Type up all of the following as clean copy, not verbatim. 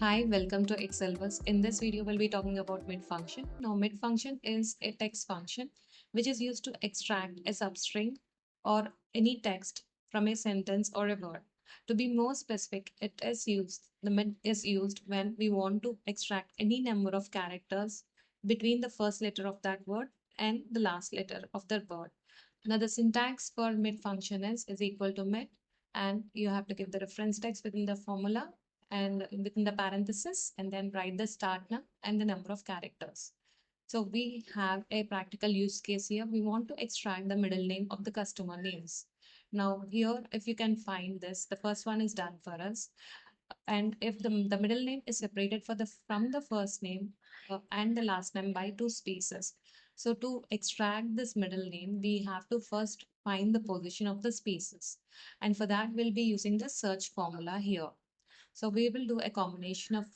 Hi, welcome to Excelbus. In this video, we'll be talking about mid function. Now, mid function is a text function which is used to extract a substring or any text from a sentence or a word. To be more specific, the mid is used when we want to extract any number of characters between the first letter of that word and the last letter of that word. Now, the syntax for mid function is equal to mid, and you have to give the reference text within the formula and within the parenthesis, and then write the start num and the number of characters. So we have a practical use case here. We want to extract the middle name of the customer names. Now here, if you can find this, the first one is done for us. And if the middle name is separated from the first name and the last name by two spaces. So to extract this middle name, we have to first find the position of the spaces. And for that, we'll be using the search formula here. So we will do a combination of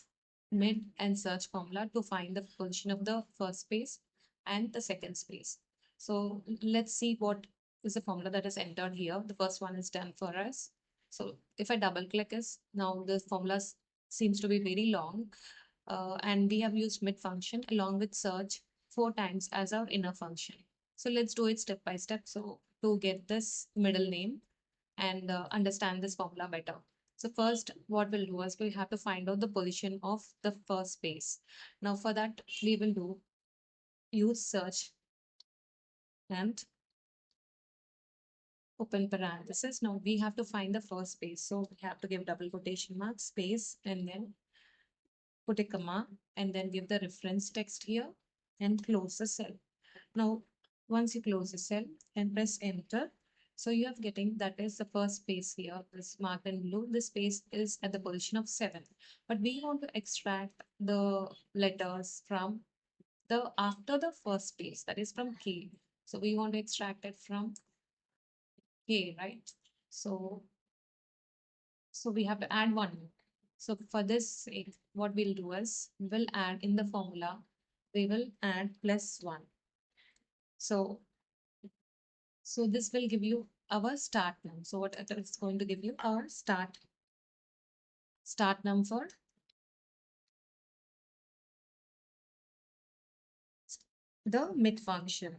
mid and search formula to find the position of the first space and the second space. So let's see what is the formula that is entered here. The first one is done for us. So if I double click is now the formula seems to be very long, and we have used mid function along with search 4 times as our inner function. So let's do it step by step. So to get this middle name and understand this formula better. So first, what we'll do is we have to find out the position of the first space. Now for that, we will use search and open parenthesis. Now we have to find the first space. So we have to give double quotation mark space and then put a comma and then give the reference text here and close the cell. Now, once you close the cell and press enter, so you are getting that is the first space here is marked in blue. This space is at the position of 7. But we want to extract the letters from the after the first space, that is from K. So we want to extract it from K, right? So we have to add one more. So for this sake, what we'll do is we'll add in the formula, we will add +1. So this will give you our start num. So what it is going to give you our start num for the mid function.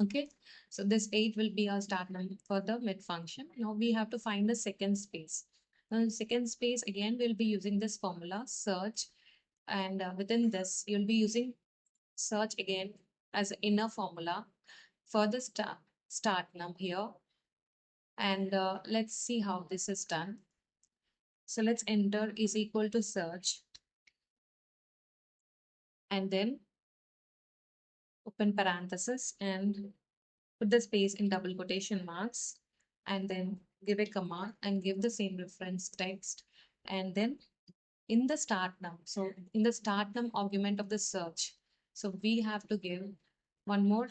Okay, so this 8 will be our start num for the mid function. Now we have to find the second space. Now the second space again we'll be using this formula search, and within this you'll be using search again as an inner formula for the start num here. And let's see how this is done. So let's enter is equal to search and then open parenthesis and put the space in double quotation marks and then give a comma and give the same reference text and then in the start num. So in the start num argument of the search, so we have to give one more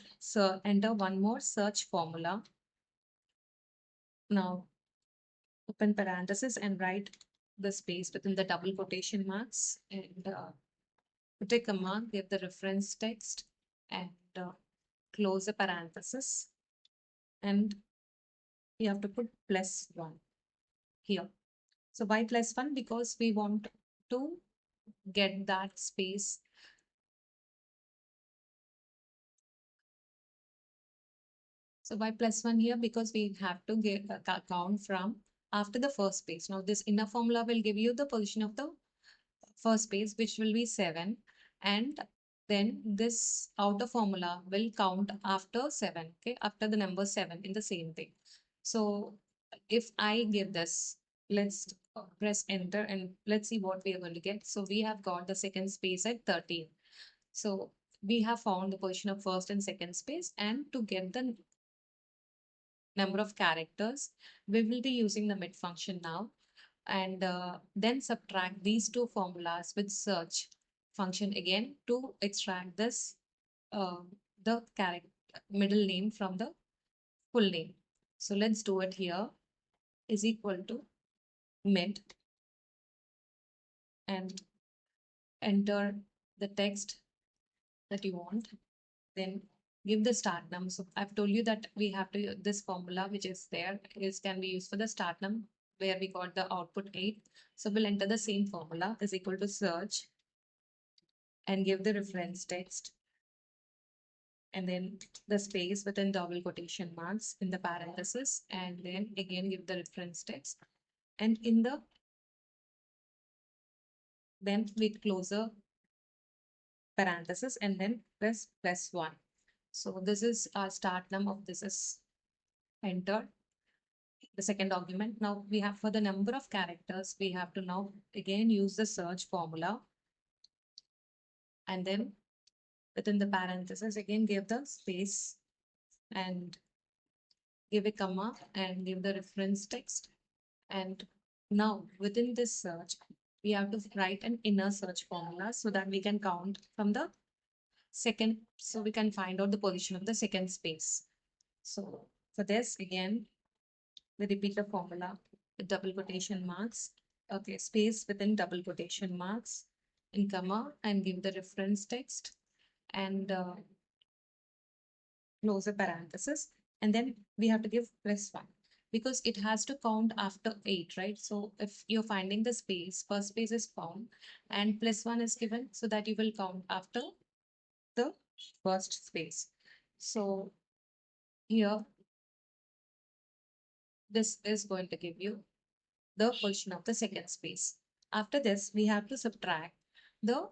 enter one more search formula. Now open parenthesis and write the space within the double quotation marks and put a comma, give the reference text and close the parenthesis and you have to put +1 here. So why +1? Because we want to get that space. So why +1 here? Because we have to get a count from after the first space. Now this inner formula will give you the position of the first space, which will be 7. And then this outer formula will count after 7, okay, after the number 7 in the same thing. So if I give this, let's press enter and let's see what we are going to get. So we have got the second space at 13. So we have found the position of first and second space, and to get the number of characters, we will be using the mid function now and then subtract these two formulas with search function again to extract this uh, the character middle name from the full name. So let's do it here is equal to mid and enter the text that you want, then give the start num. So I've told you that we have to this formula which is there is can be used for the start num where we got the output 8. So we'll enter the same formula is equal to search and give the reference text and then the space within double quotation marks in the parenthesis and then again give the reference text and in the then we close a parenthesis and then press +1. So this is our start num of this is entered the second argument. Now we have for the number of characters, we have to now again use the search formula and then within the parenthesis again give the space and give a comma and give the reference text. And now within this search, we have to write an inner search formula so that we can count from the second, so we can find out the position of the second space. So for this, again, we repeat the formula with double quotation marks. Okay, space within double quotation marks in comma and give the reference text and close a parenthesis. And then we have to give +1 because it has to count after 8, right? So if you're finding the space, first space is found and +1 is given so that you will count after the first space. So here, this is going to give you the position of the second space. After this, we have to subtract the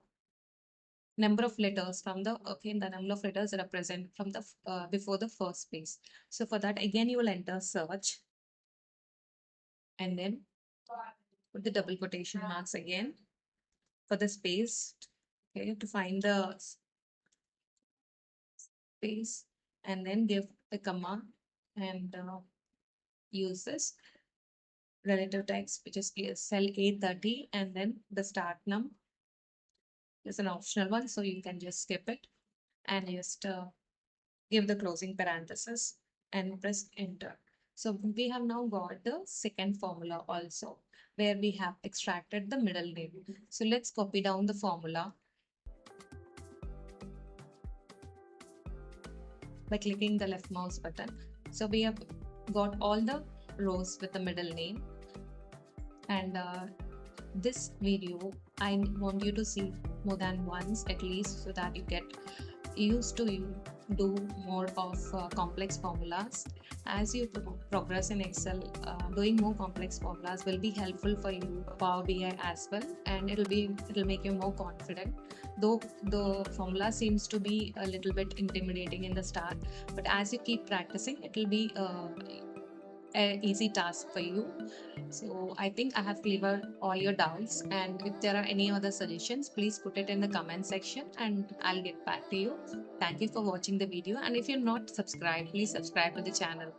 number of letters from the the number of letters represent from the before the first space. So for that, again, you will enter search and then put the double quotation marks again for the space. Okay, to find the space and then give the comma and use this relative text, which is cell A30, and then the start num is an optional one, so you can just skip it and just give the closing parenthesis and press enter. So we have now got the second formula also where we have extracted the middle name. So let's copy down the formula by clicking the left mouse button. So we have got all the rows with the middle name and this video I want you to see more than once at least so that you get used to do more of complex formulas. As you progress in Excel, doing more complex formulas will be helpful for you Power BI as well, and it'll make you more confident. Though the formula seems to be a little bit intimidating in the start, but as you keep practicing, it'll be an easy task for you. So I think I have cleared all your doubts. And if there are any other suggestions, please put it in the comment section and I'll get back to you. Thank you for watching the video. And if you're not subscribed, please subscribe to the channel.